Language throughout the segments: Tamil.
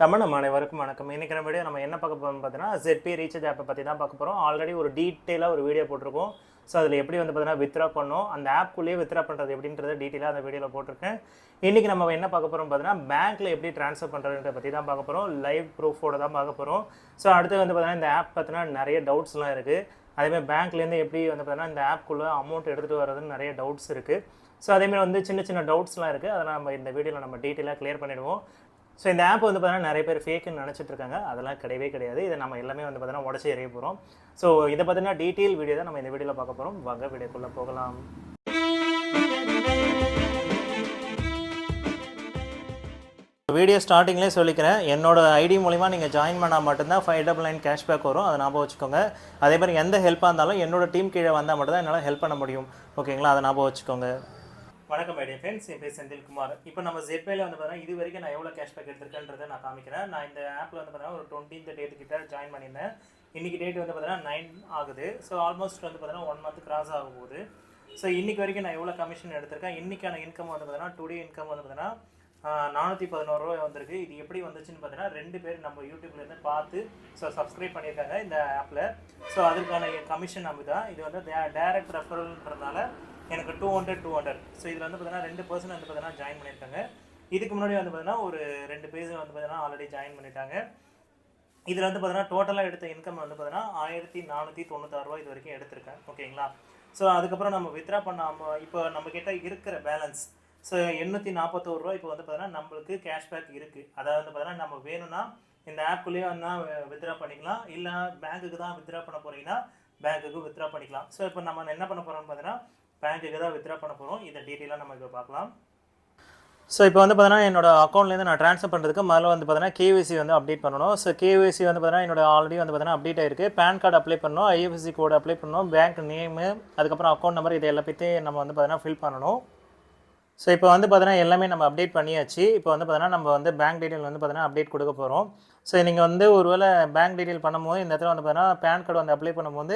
தமிழ் அனைவருக்கும் வணக்கம். இன்றைக்கி நம்ம வீடியோ நம்ம என்ன பார்க்க போகிறோம்னு பார்த்தீங்கன்னா ZP ரீசார்ஜ் ஆப்பை பற்றி தான் பார்க்க போகிறோம். ஆல்ரெடி ஒரு டீட்டெயிலாக ஒரு வீடியோ போட்டிருக்கோம். ஸோ அதில் எப்படி பார்த்தீங்கன்னா வித்ரா பண்ணோம், அந்த ஆப்குள்ளேயே வித்ரா பண்ணுறது எப்படின்றத டீட்டெயிலாக அந்த வீடியோவில் போட்டிருக்கேன். இன்றைக்கி நம்ம என்ன பார்க்க போகிறோம் பார்த்தீங்கன்னா பேங்க்கில் எப்படி ட்ரான்ஸ்ஃபர் பண்ணுறதுன்ற பற்றி தான் பார்க்க போகிறோம். லைவ் ப்ரூஃபோட தான் பார்க்க போகிறோம். ஸோ அடுத்து பார்த்தீங்கன்னா இந்த ஆப் பார்த்தீங்கன்னா நிறைய டவுட்ஸ்லாம் இருக்குது. அதேமாதிரி பேங்க்லேருந்து எப்படி பார்த்தீங்கன்னா இந்த ஆப்குள்ளே அமௌண்ட் எடுத்துகிட்டு வர்றதுன்னு நிறைய டவுட்ஸ் இருக்குது. ஸோ அதேமாதிரி சின்ன சின்ன டவுட்ஸ்லாம் இருக்குது. அதெல்லாம் நம்ம இந்த வீடியோவில் நம்ம டீட்டெயிலாக கிளியர் பண்ணிவிடுவோம். ஸோ இந்த ஆப் பார்த்தீங்கன்னா நிறைய பேர் ஃபேக்குன்னு நினச்சிட்டு இருக்காங்க. அதெல்லாம் கிடையவே கிடையாது. இதை நம்ம எல்லாமே பார்த்தீங்கன்னா உடச்சி எறிய போகிறோம். ஸோ இதை பார்த்தீங்கன்னா டீட்டெயில் வீடியோ தான் நம்ம இந்த வீடியோவில் பார்க்க போகிறோம். வாங்க வீடியோக்குள்ளே போகலாம். வீடியோ ஸ்டார்டிங்லேயே சொல்லிக்கிறேன், என்னோட ஐடி மூலிமா நீங்கள் ஜாயின் பண்ணால் மட்டும்தான் 599 கேஷ்பேக் வரும். அதை ஞாபகம் வச்சுக்கோங்க. அதே மாதிரி எந்த ஹெல்ப்பாக இருந்தாலும் என்னோட டீம் கீழே வந்தால் மட்டும்தான் என்னால் ஹெல்ப் பண்ண முடியும். ஓகேங்களா? அதை ஞாபகம் வச்சுக்கோங்க. வணக்கம் ஐடியா ஃப்ரெண்ட்ஸ், என் பேர் செந்தில்குமார். இப்போ நம்ம ZPayல பார்த்தீங்கன்னா இது வரைக்கும் நான் எவ்வளோ கேஷ்பேக் எடுத்திருக்கேன்றதை நான் காமிக்கிறேன். நான் இந்த ஆப்பில் பார்த்தீங்கன்னா ஒரு 20th டேட் கிட்ட ஜாயின் பண்ணியிருந்தேன். இன்றைக்கி டேட் பார்த்தீங்கன்னா 9 ஆகுது. ஸோ ஆல்மோஸ்ட் பார்த்தீங்கன்னா 1 month கிராஸ் ஆகும் போகுது. ஸோ இன்றைக்கி வரைக்கும் நான் எவ்வளோ கமிஷன் எடுத்திருக்கேன், இன்றைக்கான இன்கம் பார்த்தீங்கன்னா டுடே இன்கம் பார்த்தீங்கன்னா 411 ரூபா வந்திருக்கு. இது எப்படி வந்துச்சுன்னு பார்த்தீங்கன்னா 2 பேர் நம்ம யூடியூப்லேருந்து பார்த்து சப்ஸ்கிரைப் பண்ணியிருக்காங்க இந்த ஆப்பில். ஸோ அதுக்கான கமிஷன் நம்ம தான். இது டைரக்ட் ரெஃபரல்ன்றதுனால எனக்கு 200. ஸோ இதில் பார்த்தீங்கன்னா 2% பார்த்தீங்கன்னா ஜாயின் பண்ணியிருக்காங்க. இதுக்கு முன்னாடி பார்த்தீங்கன்னா ஒரு 2 பேர் பார்த்தீங்கன்னா ஆல்ரெடி ஜாயின் பண்ணிட்டாங்க. இதில் பார்த்தீங்கன்னா டோட்டலாக எடுத்த இன்கம் பார்த்தீங்கன்னா 1496 ரூபா இது வரைக்கும் எடுத்திருக்கேன். ஓகேங்களா? ஸோ அதுக்கப்புறம் நம்ம வித்ரா பண்ணாமல் இப்போ நம்மக்கிட்ட இருக்கிற பேலன்ஸ் 841 ரூபா இப்போ பார்த்தீங்கன்னா நம்மளுக்கு கேஷ்பேக் இருக்குது. அதாவது பார்த்தீங்கன்னா நம்ம வேணும்னா இந்த ஆப்குள்ளேயே வித்ரா பண்ணிக்கலாம். இல்லை பேங்க்குக்கு தான் வித்ரா பண்ண போகிறீங்கன்னா பேங்க்குக்கு வித்ரா பண்ணிக்கலாம். ஸோ இப்போ நம்ம என்ன பண்ண போகிறோம்னு பார்த்தீங்கன்னா பேங்க்குக்கு தான் வித்ரா பண்ண போகிறோம். இதை டீட்டெயிலாக நம்ம இப்போ பார்க்கலாம். ஸோ இப்போ பார்த்தீங்கன்னா என்னோட அக்கௌண்ட்லேருந்து நான் ட்ரான்ஸ்ஃபர் பண்ணுறதுக்கு முதல்ல பார்த்தீங்கன்னா KYC அப்டேட் பண்ணணும். ஸோ KYC பார்த்தீங்கன்னா என்னோட ஆல்ரெடி பார்த்தீங்கன்னா அப்டேட் ஆயிருக்கு. பேன் கார்டு அப்ளை பண்ணணும், IFSC கோடு அப்ளை பண்ணணும், பேங்க் நேமு, அதுக்கப்புறம் அக்கௌண்ட் நம்பர், இதை எல்லா பற்றி நம்ம பார்த்தீங்கன்னா ஃபில் பண்ணணும். ஸோ இப்போ பார்த்தீங்கன்னா எல்லாமே நம்ம அப்டேட் பண்ணியாச்சு. இப்போ பார்த்தீங்கன்னா நம்ம பேங்க் டீட்டெயில் பார்த்தீங்கன்னா அப்டேட் கொடுக்க போகிறோம். ஸோ நீங்கள் ஒருவேளை பேங்க் டீட்டெயில் பண்ணும்போது இந்த இடத்துல பார்த்தீங்கன்னா பேன் கார்டு அப்ளை பண்ணும்போது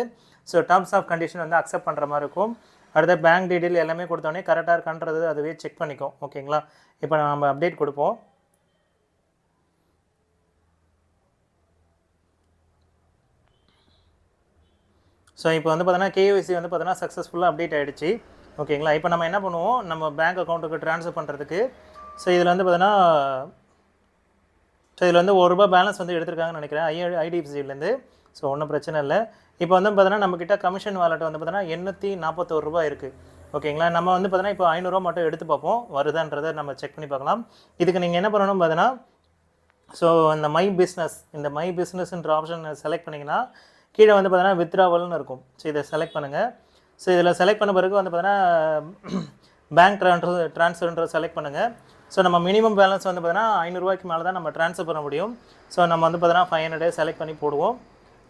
டேர்ம்ஸ் ஆஃப் கண்டிஷன் அக்செப்ட் பண்ணுற மாதிரி இருக்கும். அடுத்த பேங்க் டீட்டெயில் எல்லாமே கொடுத்தோடனே கரெக்டாக இருக்கான்றது அதுவே செக் பண்ணிக்கும். ஓகேங்களா? இப்போ நம்ம அப்டேட் கொடுப்போம். ஸோ இப்போ பார்த்தீங்கன்னா KYC பார்த்தீங்கன்னா சக்ஸஸ்ஃபுல்லாக அப்டேட் ஆகிடுச்சு. ஓகேங்களா? இப்போ நம்ம என்ன பண்ணுவோம், நம்ம பேங்க் அக்கௌண்ட்டுக்கு ட்ரான்ஸ்ஃபர் பண்ணுறதுக்கு இதில் பார்த்தீங்கன்னா இதில் ₹1 பேலன்ஸ் எடுத்திருக்காங்கன்னு நினைக்கிறேன் IDFCலேருந்து. ஸோ ஒன்றும் பிரச்சனை இல்லை. இப்போ பார்த்தீங்கன்னா நம்மக்கிட்ட கமிஷன் வாலெட் பார்த்தீங்கன்னா 841 ரூபா இருக்குது. ஓகேங்களா? நம்ம பார்த்தீங்கன்னா இப்போ 500 ரூபா மட்டும் எடுத்து பார்ப்போம், வருதான்றதை நம்ம செக் பண்ணி பார்க்கலாம். இதுக்கு நீங்கள் என்ன பண்ணணும் பார்த்தீங்கன்னா இந்த மை பிஸ்னஸ்ன்ற ஆப்ஷன் செலக்ட் பண்ணிங்கன்னா கீழே பார்த்தீங்கன்னா வித்ராவல்னு இருக்கும். ஸோ இதை செலக்ட் பண்ணுங்கள். ஸோ இதில் செலக்ட் பண்ண பிறகு பார்த்தீங்கன்னா பேங்க் ட்ரான்ஸ்ஃபர்ன்ற செலக்ட் பண்ணுங்கள். ஸோ நம்ம மினிமம் பேலன்ஸ் பார்த்தீங்கன்னா 500 ரூபாய்க்கு மேலே தான் நம்ம ட்ரான்ஸ்ஃபர் பண்ண முடியும். ஸோ நம்ம பார்த்தீங்கன்னா 500 செலக்ட் பண்ணி போடுவோம்.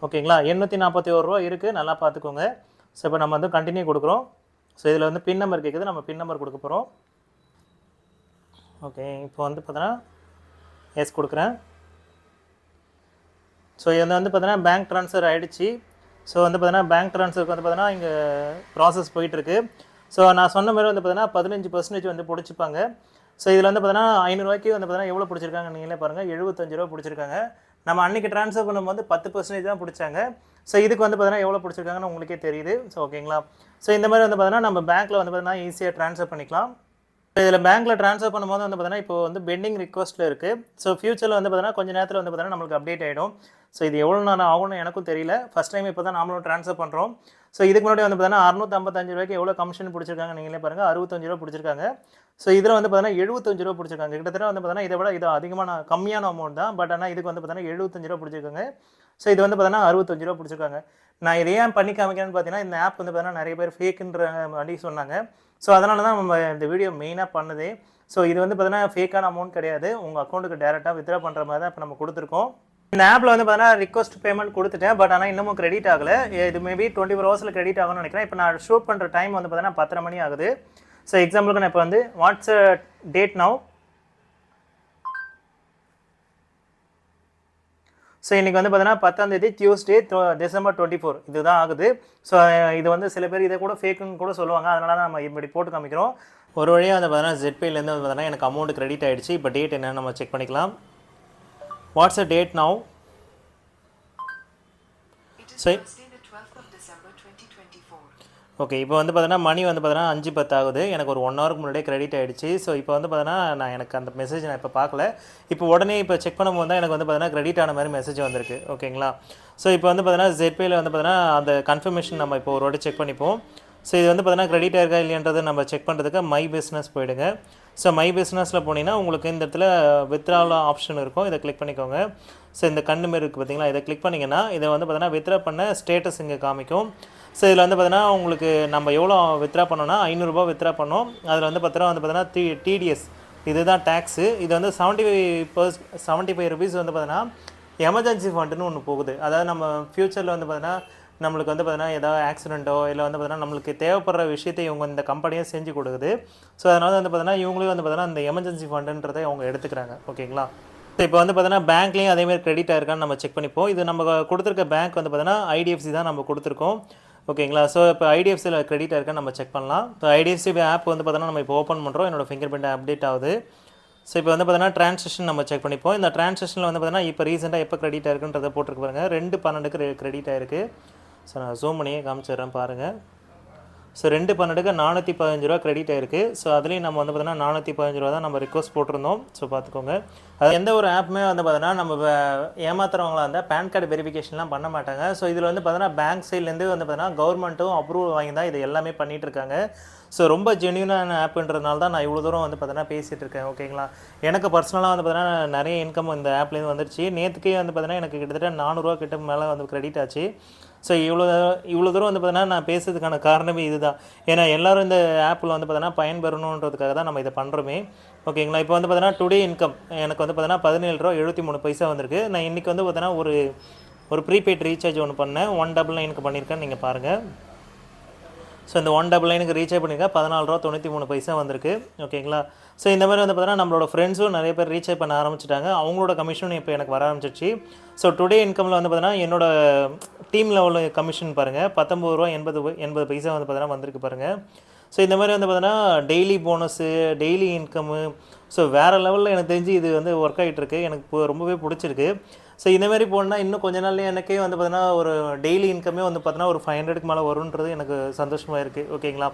ஓகேங்களா? 841 ரூபா இருக்குது, நல்லா பார்த்துக்கோங்க. ஸோ இப்போ நம்ம கண்டினியூ கொடுக்குறோம். ஸோ இதில் பின் நம்பர் கேட்குது, நம்ம பின் நம்பர் கொடுக்க போகிறோம். ஓகே, இப்போ பார்த்தீங்கன்னா எஸ் கொடுக்குறேன். ஸோ இது பார்த்தீங்கன்னா பேங்க் ட்ரான்ஸ்ஃபர் ஆகிடுச்சு. ஸோ பார்த்தீங்கன்னா பேங்க் ட்ரான்ஸ்ஃபருக்கு பார்த்தீங்கன்னா இங்கே ப்ராசஸ் போயிட்டுருக்கு. ஸோ நான் சொன்ன மாதிரி பார்த்தீங்கன்னா 15% பிடிச்சிப்பாங்க. ஸோ இதில் பார்த்தீங்கன்னா 500 ரூபாய்க்கு பார்த்தீங்கன்னா எவ்வளோ பிடிச்சிருக்காங்க நீங்களே பாருங்கள், 75 ரூபா பிடிச்சிருக்காங்க. நம்ம அன்றைக்கி ட்ரான்ஸ்ஃபர் பண்ணும்போது 10% தான் பிடிச்சாங்க. ஸோ இதுக்கு பார்த்தீங்கன்னா எவ்வளோ பிடிச்சிருக்காங்கன்னு உங்களுக்கே தெரியுது. ஸோ ஓகேங்களா? ஸோ இந்த மாதிரி பார்த்தீங்கன்னா நம்ம பேங்க்கில் பார்த்தீங்கன்னா ஈஸியாக ட்ரான்ஸ்ஃபர் பண்ணிக்கலாம். இதில் பேங்க்கில் ட்ரான்ஸ்ஃபர் பண்ணும்போது பார்த்தீங்கன்னா இப்போ பெண்டிங் ரிக்வஸ்ட்டில் இருக்குது. ஸோ ஃபியூச்சரில் பார்த்தீங்கன்னா கொஞ்சம் நேரத்தில் பார்த்தீங்கன்னா நம்மளுக்கு அப்டேட் ஆகிடும். ஸோ இது எவ்வளோ நேரம் ஆகும்னு எனக்கும் தெரியல. ஃபஸ்ட் டைம் இப்போ தான் நாமளும் ட்ரான்ஸ்ஃபர் பண்ணுறோம். ஸோ இதுக்கு முன்னாடி பார்த்தீங்கன்னா 655 ரூபாய்க்கு எவ்வளோ கமிஷன் பிடிச்சிருக்காங்க நீங்களே பாருங்கள், 65 ரூபா பிடிச்சிருக்காங்க. ஸோ இதில் பார்த்தீங்கன்னா 75 ரூபா பிடிச்சிருக்காங்க. கிட்டத்தட்ட பார்த்தீங்கன்னா இதை விட இது கம்மியான அமௌண்ட் தான். பட் ஆனால் இதுக்கு பார்த்தீங்கன்னா 75 ரூபா பிடிச்சிருக்காங்க. ஸோ இது பார்த்தீங்கன்னா 65 ரூபா பிடிச்சிருக்காங்க. நான் இதை ஏன் பண்ணி காமிக்கிறேன்னு பார்த்தீங்கன்னா இந்த ஆப் பார்த்தீங்கன்னா நிறைய பேர் ஃபேக்குன்ற மாதிரி சொன்னாங்க. ஸோ அதனால தான் நம்ம இந்த வீடியோ மெயினாக பண்ணுது. ஸோ இது பார்த்தீங்கன்னா ஃபேக்கான அமௌண்ட் கிடையாது, உங்கள் அக்கௌண்ட்டுக்கு டேரெக்டாக வித்ரா பண்ணுற மாதிரி தான் இப்போ நம்ம கொடுத்துருக்கோம். இந்த ஆப்பில் பார்த்தீங்கன்னா ரிக்வஸ்ட் பேமெண்ட் கொடுத்துட்டேன். பட் ஆனால் இன்னமும் கிரெடிட் ஆகலை. இது மேபி 24 ஹவர்ஸில் கிரெடிட் ஆகும்னு நினைக்கிறேன். இப்போ நான் ஷூட் பண்ணுற டைம் பார்த்தீங்கன்னா 10:30 மணி ஆகுது. ஸோ எக்ஸாம்பிளுக்கு நான் இப்போ வாட்ஸ் டேட் நவ். ஸோ இன்றைக்கி பார்த்தீங்கன்னா 10ஆம் தேதி டியூஸ்டே December 24 இதுதான் ஆகுது. ஸோ இது சில பேர் இதை கூட ஃபேக்குன்னு கூட சொல்லுவாங்க. அதனால தான் நம்ம இப்படி போட்டு காமிக்கிறோம். ஒரு வழியாக பார்த்தீங்கன்னா ZPayலேருந்து பார்த்தீங்கன்னா எனக்கு அமௌண்ட் கிரெடிட் ஆகிடுச்சு. இப்போ டேட் என்னென்னு நம்ம செக் பண்ணிக்கலாம். What's a date now? So okay, இப்போ வந்து பார்த்தீங்கன்னா மணி வந்து பார்த்தீங்கன்னா 5:10 ஆகுது. எனக்கு ஒரு 1 ஹவருக்கு முன்னாடியே கிரெடிட் ஆகிடுச்சு. ஸோ இப்போ வந்து பார்த்தீங்கன்னா எனக்கு அந்த மெசேஜ் நான் இப்போ பார்க்கல. இப்போ உடனே இப்போ செக் பண்ணும்போது தான் எனக்கு வந்து பார்த்தீங்கன்னா கிரெடிட் ஆன மாதிரி மெசேஜ் வந்திருக்கு. ஓகேங்களா? ஸோ இப்போ வந்து பார்த்தீங்கன்னா ஜெட்பேயில் வந்து பார்த்தீங்கன்னா அந்த கன்ஃபர்மேஷன் நம்ம இப்போ ஒரு வாட்டி செக் பண்ணிப்போம். ஸோ இது வந்து பார்த்தீங்கன்னா கிரெடிட் ஆயிருக்கா இல்லையன்றதை நம்ம செக் பண்ணுறதுக்கு மை பிஸ்னஸ் போயிடுங்க. ஸோ மை பிஸ்னஸில் போனீங்கன்னா உங்களுக்கு இந்த இடத்துல வித்ட்ரால் ஆப்ஷன் இருக்கும். இதை கிளிக் பண்ணிக்கோங்க. ஸோ இந்த கண்ணு மாரி இருக்குது பார்த்தீங்களா, இதை கிளிக் பண்ணிங்கன்னா இதை வந்து பார்த்தீங்கன்னா வித்ட்ரா பண்ண ஸ்டேட்டஸ் இங்கே காமிக்கும். ஸோ இதில் வந்து பார்த்தீங்கன்னா உங்களுக்கு நம்ம எவ்வளோ வித்ட்ரா பண்ணோன்னா ₹500 வித்ட்ரா பண்ணோம். அதில் வந்து ₹10 வந்து பார்த்தீங்கன்னா டிடிஎஸ், இதுதான் டேக்ஸு. இது வந்து 75 ருபீஸ் வந்து பார்த்தீங்கன்னா எமர்ஜென்சி ஃபண்டுன்னு ஒன்று போகுது. அதாவது நம்ம ஃப்யூச்சரில் வந்து பார்த்தீங்கன்னா நம்மளுக்கு வந்து பார்த்தீங்கன்னா ஏதாவது ஆக்சிடென்ட்டோ இல்லை வந்து பார்த்தீங்கன்னா நம்மளுக்கு தேவைப்படுற விஷயத்தை இவங்க இந்த கம்பெனியே செஞ்சு கொடுக்குது. ஸோ அதனால் வந்து பார்த்தீங்கன்னா இவங்களே வந்து பார்த்தீங்கன்னா அந்த எமர்ஜென்சி ஃபண்டுன்றதை அவங்க எடுத்துக்கிறாங்க. ஓகேங்களா? இப்போ வந்து பார்த்தீங்கன்னா பேங்க்லேயும் அதேமாதிரி கிரெடிட் ஆயிருக்கான்னு நம்ம செக் பண்ணிப்போம். இது நம்ம கொடுத்துருக்க பேங்க் வந்து பார்த்தீங்கன்னா ஐடிஎஃப்சி தான் நம்ம கொடுத்துருக்கோம். ஓகேங்களா? ஸோ இப்போ ஐடிஎஃப்சியில் கிரெடிட் ஆயிருக்கான்னு நம்ம செக் பண்ணலாம். ஸோ ஐடிஎஃப்சி ஆப் வந்து பார்த்தீங்கன்னா நம்ம இப்போ ஓப்பன் பண்ணுறோம். என்னோடய ஃபிங்கர் பிரிண்ட் அப்டேட் ஆகுது. ஸோ இப்போ வந்து பார்த்தீங்கன்னா ட்ரான்சாக்ஷன் நம்ம செக் பண்ணிப்போம். இந்த ட்ரான்சாக்ஷனில் வந்து பார்த்தீங்கன்னா இப்போ ரீசெண்டாக எப்போ கிரெடிட் ஆயிருக்குன்றதை போட்டிருக்கு பாருங்கள். 2/12க்கு கிரெடிட் ஆயிருக்கு. ஸோ நான் ஜூம் பண்ணியே காமிச்சிடுறேன் பாருங்கள். ஸோ 2/12க்கு ₹415 கிரெடிட் ஆயிருக்கு. ஸோ அதுலேயும் நம்ம வந்து பார்த்தீங்கன்னா ₹415 தான் நம்ம ரிக்வஸ்ட் போட்டிருந்தோம். ஸோ பார்த்துக்கோங்க. அது எந்த ஒரு ஆப்புமே வந்து பார்த்தீங்கன்னா நம்ம ஏமாத்துறவங்களா இருந்தால் பேன் கார்டு வெரிஃபிகேஷன்லாம் பண்ண மாட்டாங்க. ஸோ இதில் வந்து பார்த்தீங்கன்னா பேங்க் சைட்லேருந்து வந்து பார்த்தீங்கன்னா கவர்மெண்ட்டும் அப்ரூவல் வாங்கி தான் இது எல்லாமே பண்ணிகிட்டு இருக்காங்க. ஸோ ரொம்ப ஜென்யூனான ஆப்புன்றதுனால தான் நான் இவ்வளோ தூரம் வந்து பார்த்தீங்கன்னா பேசிகிட்டு இருக்கேன். ஓகேங்களா? எனக்கு பர்சனலாக வந்து பார்த்தீங்கன்னா நிறைய இன்கம் இந்த ஆப்லேருந்து வந்துருச்சு. நேற்றுக்கே வந்து பார்த்தீங்கன்னா எனக்கு கிட்டத்தட்ட ₹400 கிட்ட மேலே வந்து கிரெடிட் ஆச்சு. ஸோ இவ்வளோ தூரம் வந்து பார்த்தீங்கன்னா நான் பேசுறதுக்கான காரணமே இதுதான். ஏன்னா எல்லோரும் இந்த ஆப்பில் வந்து பார்த்தீங்கன்னா பயன்பெறணுன்றதுக்காக தான் நம்ம இதை பண்ணுறோமே. ஓகேங்களா? இப்போ வந்து பார்த்தீங்கன்னா டுடே இன்கம் எனக்கு வந்து பார்த்தீங்கன்னா ₹17.73 வந்திருக்கு. நான் இன்றைக்கி வந்து பார்த்தீங்கன்னா ஒரு ப்ரீபெய்ட் ரீசார்ஜ் ஒன்று பண்ணேன். 199க்கு பண்ணியிருக்கேன்னு நீங்கள் பாருங்கள். ஸோ இந்த 199க்கு ரீசார்ஜ் பண்ணியிருக்கேன். ₹14.93 வந்திருக்கு. ஓகேங்களா? ஸோ இந்த மாதிரி வந்து பார்த்தீங்கன்னா நம்மளோட ஃப்ரெண்ட்ஸும் நிறைய பேர் ரீசார்ஜ் பண்ண ஆரம்பிச்சிட்டாங்க. அவங்களோட கமிஷனும் இப்போ எனக்கு வர ஆரம்பிச்சிருச்சு. ஸோ டுடே இன்கமில் வந்து பார்த்தீங்கன்னா என்னோட டீம் லெவலில் கமிஷன் பாருங்கள் ₹19.80 வந்து பார்த்தீங்கன்னா வந்திருக்கு பாருங்கள். ஸோ இந்த மாதிரி வந்து பார்த்தீங்கன்னா daily bonus, daily income, so வேறு லெவலில் எனக்கு தெரிஞ்சு இது வந்து ஒர்க் ஆகிட்டுருக்கு. எனக்கு ரொம்பவே பிடிச்சிருக்கு. ஸோ இந்தமாரி போனால் இன்னும் கொஞ்ச நாள்லேயே எனக்கே வந்து பார்த்தீங்கன்னா ஒரு டெய்லி இன்கமே வந்து பார்த்தீங்கன்னா ஒரு 500க்கு மேலே வரும்ன்றது எனக்கு சந்தோஷமாக இருக்குது. ஓகேங்களா?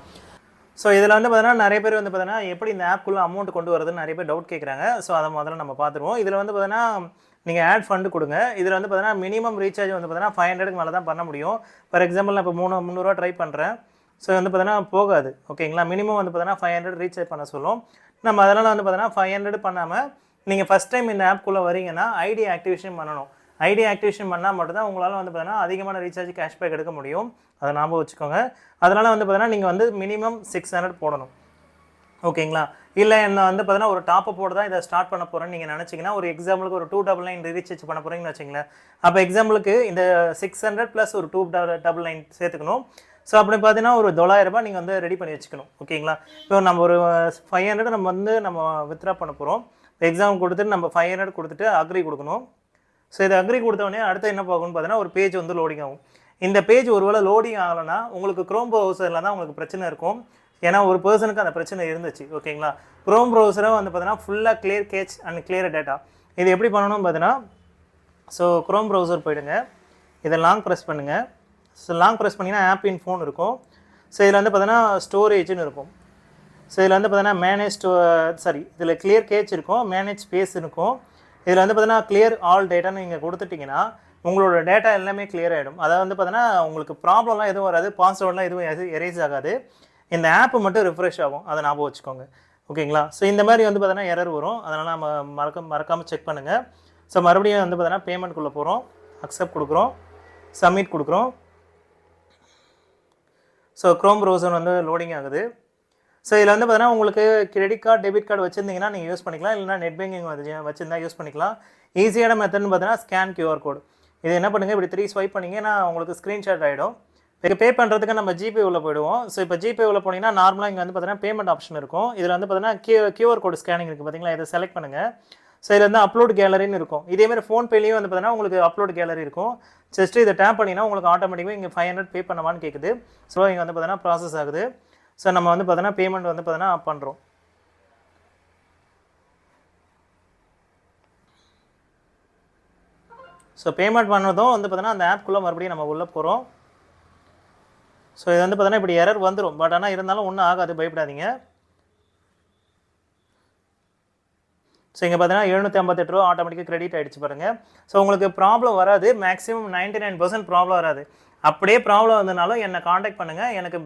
ஸோ இதில் வந்து பார்த்தீங்கன்னா நிறைய பேர் வந்து பார்த்தீங்கன்னா எப்படி இந்த ஆப்குள்ளே அமௌண்ட் கொண்டு வரதுன்னு நிறைய பேர் டவுட் கேட்குறாங்க. ஸோ அதை முதல்ல நம்ம பார்த்துருவோம். இதில் வந்து பார்த்தீங்கன்னா நீங்கள் ஆட் ஃபண்டு கொடுங்க. இதில் வந்து பார்த்தீங்கன்னா மினிமம் ரீசார்ஜ் வந்து பார்த்தீங்கன்னா 500க்கு மேலே தான் பண்ண முடியும். ஃபார் எக்ஸாம்பிள் நான் இப்போ ₹300 ட்ரை பண்ணுறேன். ஸோ வந்து பார்த்தீங்கன்னா போகாது. ஓகேங்களா? மினிமம் வந்து பார்த்தீங்கன்னா 500 ரீசார்ஜ் பண்ண சொல்லும். நம்ம அதனால் வந்து பார்த்தீங்கன்னா 500 பண்ணாமல் நீங்கள் ஃபஸ்ட் டைம் இந்த ஆப்குள்ளே வரீங்கன்னா ஐடி ஆக்டிவேஷன் பண்ணணும். ஐடி ஆக்டிவேஷன் பண்ணால் மட்டும்தான் உங்களால் வந்து பார்த்தீங்கன்னா அதிகமான ரீசார்ஜ் கேஷ்பேக் எடுக்க முடியும். அதை ஞாபகம் வச்சுக்கோங்க. அதனால் வந்து பார்த்தீங்கன்னா நீங்கள் வந்து மினிமம் 600 போடணும். ஓகேங்களா? இல்லை நான் வந்து பார்த்தீங்கன்னா ஒரு டாப் போட தான் இதை ஸ்டார்ட் பண்ண போகிறேன்னு நீங்கள் நினச்சிங்கன்னா ஒரு எக்ஸாம்பிளுக்கு ஒரு 299 ரீசார்ஜ் பண்ண போகிறீங்கன்னு வச்சிங்களேன். அப்போ எக்ஸாம்பிளுக்கு இந்த 600 + ஒரு 299 சேர்த்துக்கணும். ஸோ அப்படி பார்த்தீங்கன்னா ஒரு ₹900 நீங்கள் வந்து ரெடி பண்ணி வச்சுக்கணும். ஓகேங்களா? இப்போ நம்ம ஒரு 500 நம்ம வித்ட்ரா பண்ண போகிறோம். எக்ஸாம் கொடுத்துட்டு நம்ம 500 கொடுத்துட்டு அக்ரி கொடுக்கணும். ஸோ இதை அக்ரி கொடுத்தோடனே அடுத்து என்ன பார்க்கணும்னு பார்த்தீங்கன்னா ஒரு பேஜ் வந்து லோடிங் ஆகும். இந்த பேஜ் ஒருவேளை லோடிங் ஆகலைன்னா உங்களுக்கு க்ரோம் ப்ரௌசரில் தான் உங்களுக்கு பிரச்சனை இருக்கும். ஏன்னா ஒரு பர்சனுக்கு அந்த பிரச்சனை இருந்துச்சு. ஓகேங்களா? க்ரோம் ப்ரௌசரை வந்து பார்த்தீங்கன்னா ஃபுல்லாக clear cache and clear data. இது எப்படி பண்ணணும்னு பார்த்தீங்கன்னா ஸோ க்ரோம் ப்ரௌசர் போயிடுங்க. இதை லாங் ப்ரெஸ் பண்ணுங்கள். ஸோ லாங் ப்ரெஸ் பண்ணிங்கன்னா ஆப் இன் ஃபோன் இருக்கும். ஸோ இதில் வந்து பார்த்தீங்கன்னா ஸ்டோரேஜ்னு இருக்கும். ஸோ இதில் வந்து பார்த்தீங்கன்னா இதில் கிளியர் கேச் இருக்கும், மேனேஜ் ஸ்பேஸ் இருக்கும். இதில் வந்து பார்த்தீங்கன்னா கிளியர் ஆல் டேட்டான்னு நீங்கள் கொடுத்துட்டிங்கன்னா உங்களோட டேட்டா எல்லாமே கிளியர் ஆகிடும். அதாவது வந்து பார்த்தீங்கன்னா உங்களுக்கு ப்ராப்ளம்லாம் எதுவும் வராது, பாஸ்வேர்டெலாம் எதுவும் எரேஸ் ஆகாது. இந்த ஆப்பு மட்டும் ரிஃப்ரெஷ் ஆகும். அதை ஞாபகம் வச்சுக்கோங்க. ஓகேங்களா? ஸோ இந்த மாதிரி வந்து பார்த்தீங்கன்னா எரர் வரும். அதனால் நம்ம மறக்காமல் செக் பண்ணுங்கள். ஸோ மறுபடியும் வந்து பார்த்தீங்கன்னா பேமெண்ட்குள்ளே போகிறோம், அக்செப்ட் கொடுக்குறோம், சப்மிட் கொடுக்குறோம். ஸோ க்ரோம் ப்ரௌசர் வந்து லோடிங் ஆகுது. ஸோ இதில் வந்து பார்த்தீங்கன்னா உங்களுக்கு கிரெடிட் கார்டு, டெபிட் கார்டு வச்சுருந்தீங்கன்னா நீங்கள் யூஸ் பண்ணிக்கலாம். இல்லைனா நெட் பேங்கிங் வச்சுருந்தா யூஸ் பண்ணிக்கலாம். ஈஸியான மெத்தட்னு பார்த்தீங்கன்னா ஸ்கேன் QR கோடு. இது என்ன பண்ணுங்கள், இப்படி 3 ஸ்வைப் பண்ணிங்கன்னா உங்களுக்கு ஸ்க்ரீன்ஷாட் ஆகிடும். இப்போ பே பண்ணுறதுக்கு நம்ம ஜிபே உள்ள போயிடுவோம். ஸோ இப்போ ஜிபே உள்ள போனீங்கன்னா நார்மலாக இங்கே வந்து பார்த்தீங்கன்னா பேமெண்ட் ஆப்ஷன் இருக்கும். இதில் வந்து பார்த்தீங்கன்னா QR கோடு ஸ்கேனிங் இருக்குது பார்த்தீங்களா, இதை செலக்ட் பண்ணுங்கள். ஸோ இதில் வந்து அப்லோட் கேலரின்னு இருக்கும். இதேமாதிரி ஃபோன்பேலையும் வந்து பார்த்தீங்கன்னா உங்களுக்கு அப்லோட் கேலரி இருக்கும். ஜஸ்ட் இதை டேப் பண்ணிங்கன்னா உங்களுக்கு ஆட்டோமேட்டிக்காக இங்கே 500 பே பண்ணவான்னு கேட்குது. ஸோ இங்கே வந்து பார்த்தீங்கன்னா ப்ராசஸ் ஆகுது. ஸோ நம்ம வந்து பார்த்தீங்கன்னா பேமெண்ட் வந்து பார்த்தீங்கன்னா பண்ணுறோம். ஸோ பேமெண்ட் பண்ணதும் வந்து பார்த்தீங்கன்னா அந்த ஆப்குள்ளே மறுபடியும் நம்ம உள்ளே போகிறோம். ஸோ இது வந்து பார்த்தீங்கன்னா இப்படி எரர் வந்துடும். பட் ஆனால் இருந்தாலும் ஒன்றும் ஆகாது, பயப்படாதீங்க. ஸோ இங்கே பார்த்தீங்கன்னா ரூ. 758 ஆட்டோமேட்டிக்காக கிரெடிட் ஆகிடுச்சு பாருங்கள். ஸோ உங்களுக்கு ப்ராப்ளம் வராது, மேக்ஸிமம் 99% ப்ராப்ளம் வராது. அப்படியே ப்ராப்ளம் வந்தனாலும் என்னை காண்டாக்ட் பண்ணுங்கள், எனக்கு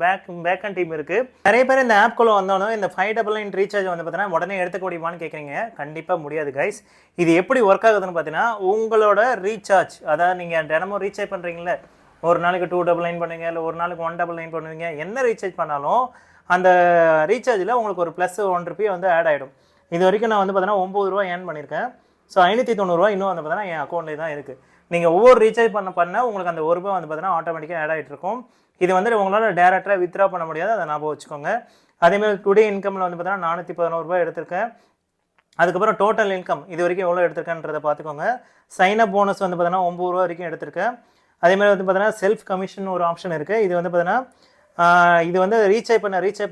பேக்கன் டீம் இருக்குது. நிறைய பேர் இந்த ஆப்குள்ளே வந்தாலும் இந்த 599 ரீசார்ஜ் வந்து பார்த்தீங்கன்னா உடனே எடுத்துக்க முடியுமான்னு கேட்குறீங்க. கண்டிப்பாக முடியாது கைஸ். இது எப்படி ஒர்க் ஆகுதுன்னு பார்த்தீங்கன்னா, உங்களோட ரீசார்ஜ், அதாவது நீங்கள் தினமும் ரீசார்ஜ் பண்ணுறீங்களே, ஒரு நாளைக்கு 299 பண்ணுவீங்க, இல்லை ஒரு நாளைக்கு 199 பண்ணுவீங்க, என்ன ரீசார்ஜ் பண்ணாலும் அந்த ரீசார்ஜில் உங்களுக்கு ஒரு ப்ளஸ் ₹1 வந்து ஆட் ஆகிடும். இது வரைக்கும் நான் வந்து பார்த்தீங்கன்னா ₹9 ஏர்ன் பண்ணியிருக்கேன். ஸோ ₹590 இன்னும் வந்து பார்த்தீங்கன்னா என் அக்கௌண்ட்லேயே தான் இருக்குது. நீங்கள் ஒவ்வொரு ரீசார்ஜ் பண்ண உங்களுக்கு அந்த ₹1 வந்து பார்த்தீங்கன்னா ஆட்டோமேட்டிக்காக ஆட் ஆகிட்டு இருக்கும். இது வந்து உங்களால் டேரெக்டாக வித்ரா பண்ண முடியாது, அதை ஞாபகம் வச்சுக்கோங்க. அதேமாதிரி டுடே இன்கமில் வந்து பார்த்தீங்கன்னா ₹411 எடுத்திருக்கேன். அதுக்கப்புறம் டோட்டல் இன்கம் இது வரைக்கும் எவ்வளோ எடுத்திருக்கேன்றதை பார்த்துக்கோங்க. சைன் அப் போனஸ் வந்து பார்த்தீங்கன்னா ₹9 வரைக்கும் எடுத்திருக்கேன். அதேமாதிரி வந்து பார்த்தீங்கன்னா செல்ஃப் கமிஷன் ஒரு ஆப்ஷன் இருக்குது. இது வந்து பார்த்தீங்கன்னா இது வந்து ரீசார்ஜ்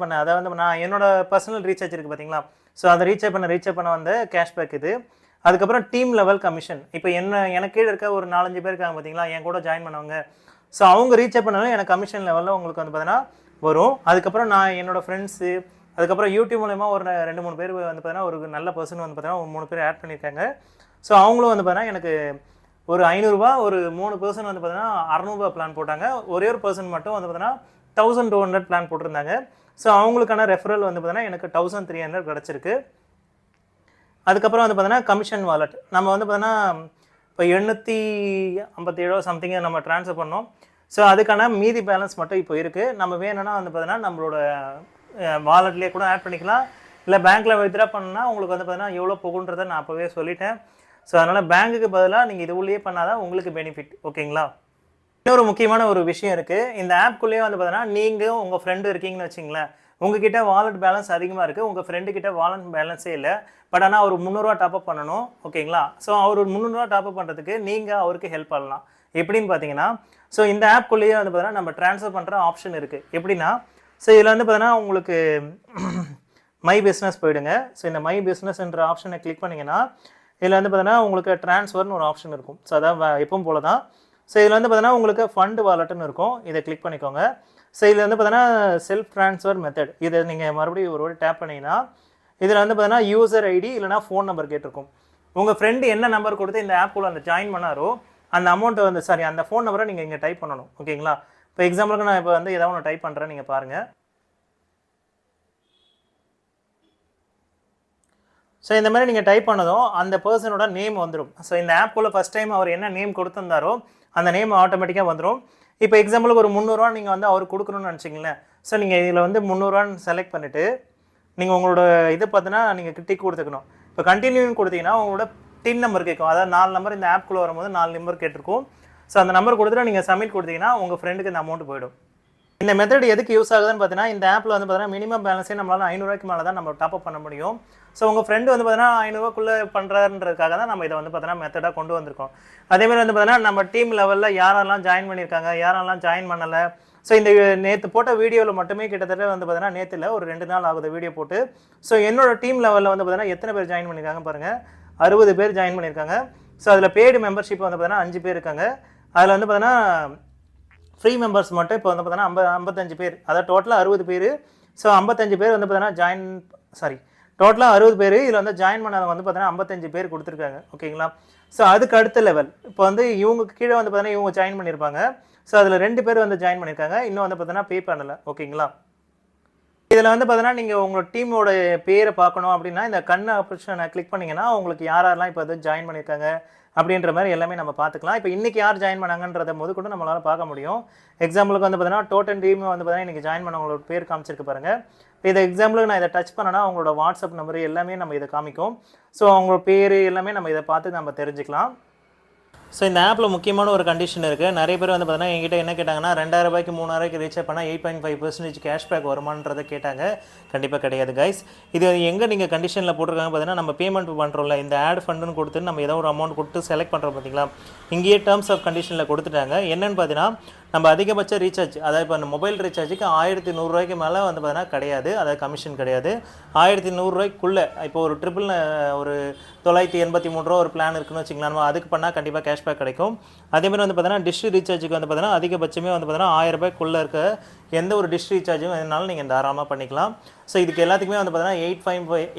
பண்ண அதாவது வந்து நான் என்னோட பர்சனல் ரீசார்ஜ் இருக்குது பார்த்தீங்களா, ஸோ அதை ரீசார்ஜ் பண்ண வந்து கேஷ்பேக் இது. அதுக்கப்புறம் டீம் லெவல் கமிஷன். இப்போ எனக்கு கீழே இருக்க ஒரு 4-5 பேர் இருக்காங்க பார்த்தீங்களா, என் கூட ஜாயின் பண்ணவங்க. ஸோ அவங்க ரீசார்ஜ் பண்ணாலும் எனக்கு கமிஷன் லெவலில் உங்களுக்கு வந்து பார்த்தீங்கன்னா வரும். அதுக்கப்புறம் நான் என்னோடய ஃப்ரெண்ட்ஸு, அதுக்கப்புறம் யூடியூப் மூலயமா ஒரு 2-3 பேர் வந்து பார்த்தீங்கன்னா ஒரு நல்ல பர்சன் வந்து பார்த்தீங்கன்னா ஒரு 3 பேர் ஆட் பண்ணியிருக்காங்க. ஸோ அவங்களும் வந்து பார்த்தீங்கன்னா எனக்கு ஒரு ₹500 ஒரு 3 பர்சன் வந்து பார்த்தீங்கன்னா ₹600 பிளான் போட்டாங்க. ஒரே ஒரு பர்சன் மட்டும் வந்து பார்த்தீங்கன்னா 1200 பிளான் போட்டிருந்தாங்க. ஸோ அவங்களுக்கான ரெஃபரல் வந்து பார்த்தீங்கன்னா எனக்கு 1300 கிடச்சிருக்கு. அதுக்கப்புறம் வந்து பார்த்தீங்கன்னா கமிஷன் வாலெட் நம்ம வந்து பார்த்தீங்கன்னா இப்போ 857 சம்திங் நம்ம ட்ரான்ஸ்ஃபர் பண்ணோம். ஸோ அதுக்கான மீதி பேலன்ஸ் மட்டும் இப்போ இருக்குது. நம்ம வேணும்னா வந்து பார்த்தீங்கன்னா நம்மளோட வாலெட்லேயே கூட ஆட் பண்ணிக்கலாம், இல்லை பேங்க்கில் வித்ட்ரா பண்ணால் உங்களுக்கு வந்து பார்த்தீங்கன்னா எவ்வளோ போகுன்றதை நான் அப்போவே சொல்லிட்டேன். ஸோ அதனால் பேங்க்குக்கு பதிலாக நீங்கள் இது உள்ளே பண்ணால் தான் உங்களுக்கு பெனிஃபிட். ஓகேங்களா? இன்னொரு முக்கியமான ஒரு விஷயம் இருக்குது. இந்த ஆப்குள்ளேயே வந்து பார்த்தீங்கன்னா நீங்கள் உங்கள் ஃப்ரெண்டு இருக்கீங்கன்னு வச்சிங்களேன், உங்ககிட்ட வாலெட் பேலன்ஸ் அதிகமாக இருக்குது, உங்கள் ஃப்ரெண்டுக்கிட்ட வாலெட் பேலன்ஸே இல்லை. பட் ஆனால் அவர் ₹300 டாப்அப் பண்ணணும். ஓகேங்களா? ஸோ அவர் ₹300 டாப்அப் பண்ணுறதுக்கு நீங்கள் அவருக்கு ஹெல்ப் பண்ணலாம். எப்படின்னு பார்த்தீங்கன்னா, ஸோ இந்த ஆப்குள்ளேயே வந்து பார்த்தீங்கன்னா நம்ம ட்ரான்ஸ்ஃபர் பண்ணுற ஆப்ஷன் இருக்குது. எப்படின்னா, ஸோ இதில் வந்து பார்த்தீங்கன்னா உங்களுக்கு மை பிஸ்னஸ் போயிடுங்க. ஸோ இந்த மை பிஸ்னஸ்ன்ற ஆப்ஷனை கிளிக் பண்ணிங்கன்னா இதில் வந்து பார்த்தீங்கன்னா உங்களுக்கு ட்ரான்ஸ்ஃபர்னு ஒரு ஆப்ஷன் இருக்கும். ஸோ அதான் எப்பவும் போல தான். ஸோ இதில் வந்து பார்த்தீங்கன்னா உங்களுக்கு ஃபண்ட் வாலெட்டுன்னு இருக்கும், இதை கிளிக் பண்ணிக்கோங்க. ஸோ இதில் வந்து பார்த்தீங்கன்னா செல்ஃப் ட்ரான்ஸ்ஃபர் மெத்தட், இதை நீங்கள் மறுபடியும் ஒரு வாட்டி டேப் பண்ணிங்கன்னா இதில் வந்து பார்த்தீங்கன்னா யூசர் ஐடி இல்லைனா ஃபோன் நம்பர் கேட்டிருக்கும். உங்கள் ஃப்ரெண்டு என்ன நம்பர் கொடுத்து இந்த ஆப்குள்ளே அந்த ஜாயின் பண்ணாரோ அந்த அமௌண்ட்டை வந்து அந்த ஃபோன் நம்பரை நீங்கள் இங்கே டைப் பண்ணணும். ஓகேங்களா? இப்போ எக்ஸாம்பிளுக்கு நான் இப்போ வந்து ஏதாவது ஒன்று டைப் பண்ணுறேன், நீங்கள் பாருங்கள். ஸோ இந்த மாதிரி நீங்கள் டைப் பண்ணதும் அந்த பர்சனோட நேம் வந்துடும். ஸோ இந்த ஆப்குள்ளே ஃபஸ்ட் டைம் அவர் என்ன நேம் கொடுத்துருந்தாரோ அந்த நேம் ஆட்டோமேட்டிக்காக வந்துடும். இப்போ எக்ஸாம்பிளுக்கு ஒரு ₹300 நீங்கள் வந்து அவர் கொடுக்கணும்னு நினச்சிங்களேன். ஸோ நீங்கள் இதில் வந்து ₹300 செலக்ட் பண்ணிவிட்டு நீங்கள் உங்களோட இது பார்த்தீங்கன்னா நீங்கள் டிக் கொடுத்துக்கணும். இப்போ கண்டினியூன்னு கொடுத்தீங்கன்னா உங்களோட டின் நம்பர் கேட்கும். அதாவது 4 நம்பர் இந்த ஆப்குள்ளே வரும்போது 4 நம்பர் கேட்டிருக்கும். ஸோ அந்த நம்பர் கொடுத்துட்டு நீங்கள் சப்மிட் கொடுத்தீங்கன்னா உங்கள் ஃப்ரெண்டுக்கு இந்த அமௌண்ட் போயிடும். இந்த மெத்தட் எதுக்கு யூஸ் ஆகுதுன்னு பார்த்தீங்கன்னா, இந்த ஆப்பில் வந்து பார்த்தீங்கன்னா மினிமம் பேலன்ஸே நம்மளால் ₹500 மேலே தான் நம்ம டாப்அப் பண்ண முடியும். ஸோ உங்கள் ஃப்ரெண்டு வந்து பார்த்தீங்கன்னா ₹500 பண்ணுறாருன்றதுக்காக தான் நம்ம இதை வந்து பார்த்தீங்கன்னா மெத்தடாக கொண்டு வந்திருக்கோம். அதேமாதிரி வந்து பார்த்தீங்கன்னா நம்ம டீம் லெவலில் யாரெல்லாம் ஜாயின் பண்ணியிருக்காங்க, யாரெல்லாம் ஜாயின் பண்ணலை. ஸோ இந்த நேற்று போட்ட வீடியோவில் மட்டுமே கிட்டத்தட்ட வந்து பார்த்தீங்கன்னா நேற்றுல ஒரு 2 நாள் ஆகுது வீடியோ போட்டு. ஸோ என்னோட டீம் லெவலில் வந்து பார்த்தீங்கன்னா எத்தனை பேர் ஜாயின் பண்ணியிருக்காங்க பாருங்கள், 60 பேர் ஜாயின் பண்ணியிருக்காங்க. ஸோ அதில் பெய்டு மெம்பர்ஷிப் வந்து பார்த்தீங்கன்னா 5 பேர் இருக்காங்க. அதில் வந்து பார்த்தீங்கன்னா ஃப்ரீ மெம்பர்ஸ் மட்டும் இப்போ வந்து பார்த்தீங்கன்னா 55 பேர், அதாவது டோட்டலாக 60 பேர். ஸோ 55 பேர் வந்து பார்த்தீங்கன்னா டோட்டலாக 60 பேர். இதில் வந்து ஜாயின் பண்ணவங்க வந்து பார்த்தீங்கன்னா 55 பேர் கொடுத்துருக்காங்க. ஓகேங்களா? ஸோ அதுக்கு அடுத்த லெவல் இப்போ வந்து இவங்க கீழே வந்து பார்த்தீங்கன்னா இவங்க ஜாயின் பண்ணியிருப்பாங்க. ஸோ அதில் 2 பேர் வந்து ஜாயின் பண்ணியிருக்காங்க, இன்னும் வந்து பார்த்தீங்கன்னா பே பண்ணலை. ஓகேங்களா? இதில் வந்து பார்த்தீங்கன்னா நீங்கள் உங்களோட டீமோட பேரை பார்க்கணும் அப்படின்னா இந்த கண் ஆப்ஷனை கிளிக் பண்ணிங்கன்னா உங்களுக்கு யாரெல்லாம் இப்போ வந்து ஜாயின் பண்ணியிருக்காங்க அப்படின்ற மாதிரி எல்லாமே நம்ம பார்த்துக்கலாம். இப்போ இன்றைக்கி யார் ஜாயின் பண்ணாங்கன்றத போது கூட நம்மளால் பார்க்க முடியும். எக்ஸாம்பிளுக்கு வந்து பார்த்தீங்கன்னா டோட்டல் டீம் வந்து பார்த்தீங்கன்னா இன்றைக்கி ஜாயின் பண்ணவங்களோட பேர் காமிச்சிருக்கு பாருங்கள். இதை எக்ஸாம்பிளுக்கு நான் இதை டச் பண்ணனா அவங்களோட வாட்ஸ்அப் நம்பர் எல்லாமே நம்ம இதை காமிக்கும். ஸோ அவங்களோட பேர் எல்லாமே நம்ம இதை பார்த்து நம்ம தெரிஞ்சுக்கலாம். ஸோ இந்த ஆப்பில் முக்கியமான ஒரு கண்டிஷன் இருக்குது. நிறைய பேர் வந்து பார்த்தீங்கன்னா என்கிட்ட என்ன கேட்டாங்கன்னா ₹2000 ₹3000 ரீசார்ஜ் பண்ணால் 8.5% கேஷ்பேக் வருமானன்றதை கேட்டாங்க. கண்டிப்பாக கிடையாது கைஸ். இது எங்கே நீங்கள் கண்டிஷனில் போட்டிருக்காங்க பார்த்தீங்கன்னா, நம்ம பேமெண்ட் பண்ணுறோம்ல இந்த ஆட் ஃபண்டுன்னு கொடுத்து நம்ம ஏதோ ஒரு அமௌண்ட் கொடுத்து செலக்ட் பண்ணுறோம் பார்த்தீங்களா, இங்கேயே டேர்ம்ஸ் ஆஃப் கண்டிஷனில் கொடுத்துட்டாங்க. என்னென்னு பார்த்தீங்கன்னா நம்ம அதிகபட்ச ரீசார்ஜ் அதாவது இப்போ மொபைல் ரீசார்ஜுக்கு 1100 மேலே வந்து பார்த்தீங்கன்னா கிடையாது, அதாவது கமிஷன் கிடையாது. 1100 இப்போ ஒரு ட்ரிபிள் ஒரு 983 ஒரு பிளான் இருக்குன்னு வச்சுக்கலாம், நம்ம அதுக்கு பண்ணால் கண்டிப்பாக கேஷ்பேக் கிடைக்கும். அதேமாதிரி வந்து பார்த்தீங்கன்னா டிஷ் ரீசார்ஜுக்கு வந்து பார்த்தீங்கன்னா அதிகபட்சமே வந்து பார்த்தீங்கன்னா 1000 இருக்க எந்த ஒரு டிஷ் ரீசார்ஜும் வேணுனாலும் நீங்கள் தாராளமாக பண்ணிக்கலாம். ஸோ இதுக்கு எல்லாத்துக்குமே வந்து பார்த்தீங்கன்னா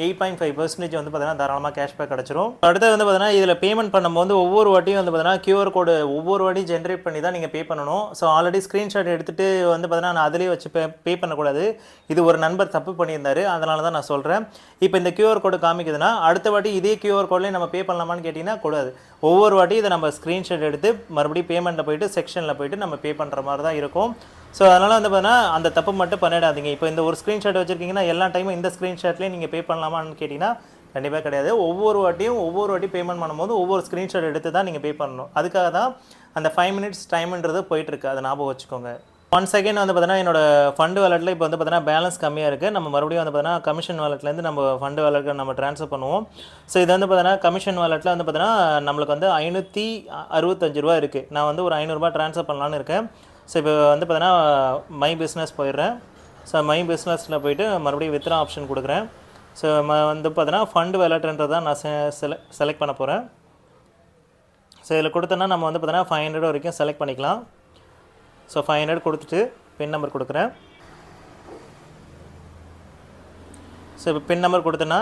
8.5% வந்து பார்த்தீங்கன்னா தாராளமாக கேஷ்பேக் கிடச்சிரும். அடுத்து வந்து பார்த்தீங்கன்னா இதில் பேமெண்ட் பண்ணும்போது ஒவ்வொரு வாட்டியும் வந்து பார்த்தீங்கன்னா QR கோடு ஒவ்வொரு வாட்டியும் ஜென்ரேட் பண்ணி தான் நீங்கள் பே பண்ணணும். ஸோ ஆல்ரெடி ஸ்க்ரீன்ஷாட் எடுத்துகிட்டு வந்து பார்த்தீங்கன்னா நான் அதிலே வச்சு பே பண்ணக்கூடாது. இது ஒரு நண்பர் தப்பு பண்ணியிருந்தாரு, அதனால தான் நான் சொல்கிறேன். இப்போ இந்த QR கோடு காமிக்குதுன்னா அடுத்த வாட்டி இதே QR கோட்லேயே நம்ம பே பண்ணலாமான்னு கேட்டிங்கன்னா கூடாது. ஒவ்வொரு வாட்டியும் இதை நம்ம ஸ்க்ரீன்ஷாட் எடுத்து மறுபடியும் பேமெண்ட்டில் போய்ட்டு செக்ஷனில் போய்ட்டு நம்ம பே பண்ணுற மாதிரி தான் இருக்கும். ஸோ அதனால் வந்து பார்த்தீங்கன்னா அந்த தப்பு மட்டும் பண்ணிடாதீங்க. இப்போ இந்த ஒரு ஸ்க்ரீன்ஷாட் வச்சுருக்கீங்கன்னா எல்லா டைமும் இந்த ஸ்க்ரீன்ஷாட்லேயே நீங்கள் பே பண்ணலாமான்னு கேட்டிங்கன்னா கண்டிப்பாக கிடையாது. ஒவ்வொரு வாட்டி பேமெண்ட் பண்ணும்போது ஒவ்வொரு ஸ்க்ரீன்ஷாட் எடுத்து தான் நீங்கள் பே பண்ணணும். அதுக்காக தான் அந்த 5 மினிட்ஸ் டைம்ன்றது போயிட்டுருக்கு, அதை ஞாபகம் வச்சுக்கோங்க. 1 செகண்ட் வந்து பார்த்தீங்கன்னா என்னோட ஃபண்டு வாலெட்டில் இப்போ வந்து பார்த்தீங்கன்னா பேலன்ஸ் கம்மியாக இருக்குது. நம்ம மறுபடியும் வந்து பார்த்தீங்கன்னா கமிஷன் வாலெட்லேருந்து நம்ம ஃபண்டு வாலெட்டுக்கு நம்ம ட்ரான்ஸ்ஃபர் பண்ணுவோம். ஸோ இது வந்து பார்த்தீங்கன்னா கமிஷன் வாலெட்டில் வந்து பார்த்தீங்கன்னா நம்மளுக்கு வந்து ₹565 இருக்குது. நான் வந்து ஒரு ₹500 ட்ரான்ஸ்ஃபர் பண்ணலான்னு இருக்கேன். ஸோ இப்போ வந்து பார்த்தீங்கன்னா மை பிஸ்னஸ் போயிடுறேன். ஸோ மை பிஸ்னஸில் போய்ட்டு மறுபடியும் வித்ரா ஆப்ஷன் கொடுக்குறேன். ஸோ வந்து பார்த்தீங்கன்னா ஃபண்டு வாலெட்டுன்றது தான் நான் செலக்ட் பண்ண போகிறேன். ஸோ இதில் கொடுத்தோன்னா நம்ம வந்து பார்த்தீங்கன்னா 500 வரைக்கும் செலக்ட் பண்ணிக்கலாம். ஸோ 500 கொடுத்துட்டு பின் நம்பர் கொடுக்குறேன். ஸோ இப்போ பின் நம்பர் கொடுத்தோன்னா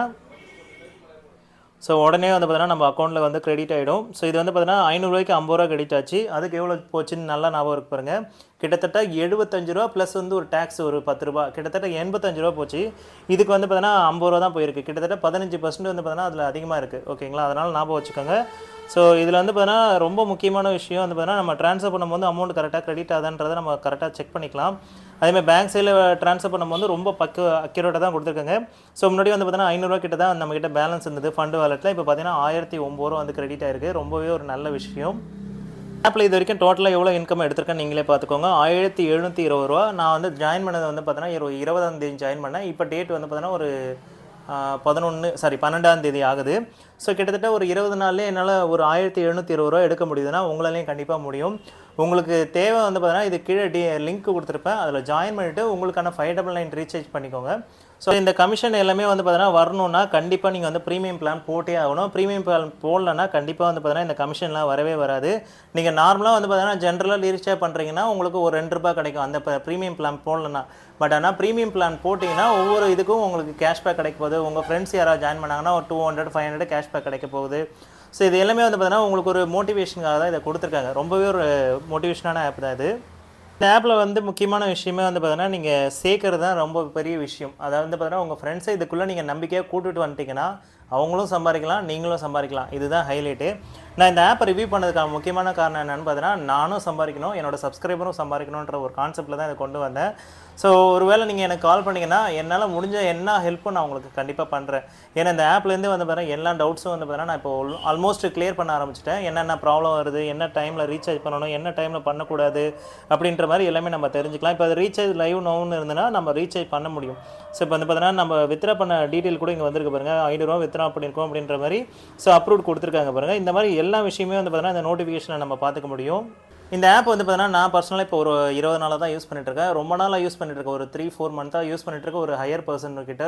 ஸோ உடனே வந்து பார்த்தீங்கன்னா நம்ம அக்கௌண்ட்டில் வந்து கிரெடிட் ஆகிடும். ஸோ இது வந்து பார்த்தீங்கன்னா ₹500க்கு ₹50 கிரெடிட் ஆச்சு. அதுக்கு எவ்வளோ போச்சுன்னு நல்லா ஞாபகம் இருக்கு பாருங்கள். கிட்டத்தட்ட ₹75 ப்ளஸ் வந்து ஒரு டேக்ஸ் ஒரு ₹10, கிட்டத்தட்ட ₹85 போச்சு. இதுக்கு வந்து பார்த்தீங்கன்னா ₹50 தான் போயிருக்கு. கிட்டத்தட்ட 15% வந்து பார்த்தீங்கன்னா அதில் அதிகமாக இருக்குது. ஓகேங்களா, அதனால் ஞாபகம் வச்சுக்கோங்க. ஸோ இதில் வந்து பார்த்தீங்கன்னா ரொம்ப முக்கியமான விஷயம் வந்து பார்த்தீங்கன்னா நம்ம ட்ரான்ஸ்ஃபர் பண்ணும்போது அமௌண்ட் கரெக்டாக கிரெடிட் ஆகுதுன்றதை நம்ம கரெக்டாக செக் பண்ணிக்கலாம். அதேமாதிரி பேங்க் சைடில் ட்ரான்ஸ்ஃபர் பண்ணும்போது ரொம்ப அக்யூரேட்டாக தான் கொடுத்துருக்காங்க. ஸோ முன்னாடி வந்து பார்த்தீங்கன்னா ₹500 கிட்ட தான் நம்மக்கிட்ட பேலன்ஸ் இருந்தது ஃபண்டு வாலெட்டில். இப்போ பார்த்தீங்கன்னா ₹1009 வந்து கிரெடிட் ஆகிருக்கு. ரொம்பவே ஒரு நல்ல விஷயம். ஆப்பில் இது வரைக்கும் டோட்டலாக எவ்வளோ இன்கம் எடுத்திருக்கேன் நீங்களே பார்த்துக்கோங்க. ₹1720. நான் வந்து ஜாயின் பண்ணது வந்து பார்த்தீங்கன்னா 20ஆம் தேதி ஜாயின் பண்ணேன். இப்போ டேட் வந்து பார்த்தீங்கன்னா ஒரு 12ஆம் தேதி ஆகுது. ஸோ கிட்டத்தட்ட ஒரு 20 நாள்லேயே என்னால் ஒரு ₹1720 எடுக்க முடியுதுன்னா உங்களாலேயும் கண்டிப்பாக முடியும். உங்களுக்கு தேவை வந்து பார்த்தீங்கன்னா இது கீழே லிங்க் கொடுத்துருப்பேன், அதில் ஜாயின் பண்ணிவிட்டு உங்களுக்கான 599 ரீசார்ஜ் பண்ணிக்கோங்க. ஸோ இந்த கமிஷன் எல்லாமே வந்து பார்த்தீங்கன்னா வரணுன்னா கண்டிப்பாக நீங்கள் வந்து ப்ரீமியம் பிளான் போட்டே ஆகணும். ப்ரீமியம் பிளான் போடலன்னா கண்டிப்பாக வந்து பார்த்தீங்கன்னா இந்த கமிஷன்லாம் வரவே வராது. நீங்கள் நார்மலாக வந்து பார்த்தீங்கன்னா ஜென்ரலாக ரீசார்ஜ் பண்ணுறீங்கன்னா உங்களுக்கு ஒரு ₹2 கிடைக்கும் அந்த ப்ரீமியம் பிளான் போடலன்னா. பட் ஆனால் ப்ரீமியம் பிளான் போட்டிங்கன்னா ஒவ்வொரு இதுக்கும் உங்களுக்கு கேஷ்பேக் கிடைக்க போகுது. உங்கள் ஃப்ரெண்ட்ஸ் யாராவது ஜாயின் பண்ணாங்கன்னா ஒரு 200 500 கேஷ்பேக் கிடைக்க போகுது. ஸோ இது எல்லாமே வந்து பார்த்தீங்கன்னா உங்களுக்கு ஒரு மோட்டிவேஷனுக்காக தான் இதை கொடுத்துருக்காங்க. ரொம்பவே ஒரு மோட்டிவேஷனான ஆப் தான் இது. இந்த ஆப்பில் வந்து முக்கியமான விஷயமே வந்து பார்த்தீங்கன்னா நீங்கள் சேர்க்கறது தான் ரொம்ப பெரிய விஷயம். அதாவது வந்து பார்த்தீங்கன்னா உங்கள் ஃப்ரெண்ட்ஸை இதுக்குள்ளே நீங்கள் நம்பிக்கையாக கூட்டிகிட்டு வந்துட்டிங்கன்னா அவங்களும் சம்பாதிக்கலாம், நீங்களும் சம்பாதிக்கலாம். இதுதான் ஹைலைட்டு. நான் இந்த ஆப்பை ரிவ்யூ பண்ணதுக்கான முக்கியமான காரணம் என்னென்னு பார்த்தீங்கன்னா நானும் சம்பாதிக்கணும், என்னோடய சப்ஸ்கிரைபரும் சம்பாதிக்கணுன்ற ஒரு கான்செப்ட்டில் தான் இதை கொண்டு வந்தேன். ஸோ ஒருவேளை நீங்கள் எனக்கு கால் பண்ணிங்கன்னா என்னால் முடிஞ்ச என்ன ஹெல்ப்பும் நான் உங்களுக்கு கண்டிப்பாக பண்ணுறேன். ஏன்னா இந்த ஆப்லேருந்து வந்து பார்த்தீங்கன்னா எல்லா டவுட்ஸும் வந்து பார்த்தீங்கன்னா நான் இப்போ ஆல்மோஸ்ட் கிளியர் பண்ண ஆரம்பிச்சிட்டேன். என்னென்ன ப்ராப்ளம் வருது, என்ன டைமில் ரீசார்ஜ் பண்ணணும், என்ன டைமில் பண்ணக்கூடாது அப்படின்ற மாதிரி எல்லாமே நம்ம தெரிஞ்சுக்கலாம். இப்போ அது ரீசார்ஜ் லைவ் நோன்னு இருந்ததுன்னா நம்ம ரீசார்ஜ் பண்ண முடியும். ஸோ இப்போ வந்து பார்த்தீங்கன்னா நம்ம வித்ரா பண்ண டீட்டெயில் கூட இங்கே வந்திருக்கு பாருங்கள், ₹500 வித்ரா பண்ணியிருக்கோம் அப்படின்ற மாதிரி. ஸோ அப்ரூவ் கொடுத்துருக்காங்க பாருங்கள். இந்த மாதிரி எல்லா விஷயமே வந்து பார்த்தீங்கன்னா இந்த நோட்டிஃபிகேஷனை நம்ம பார்த்துக்க முடியும். இந்த ஆப் வந்து பார்த்தீங்கன்னா நான் பர்சனலாக இப்போ ஒரு 20 நாளாக தான் யூஸ் பண்ணிட்டுருக்கேன். ரொம்ப நாளாக யூஸ் பண்ணிட்டுருக்கேன். ஒரு 3-4 மந்த்தாக யூஸ் பண்ணிட்டுருக்க ஒரு ஹையர் பர்சன் கிட்ட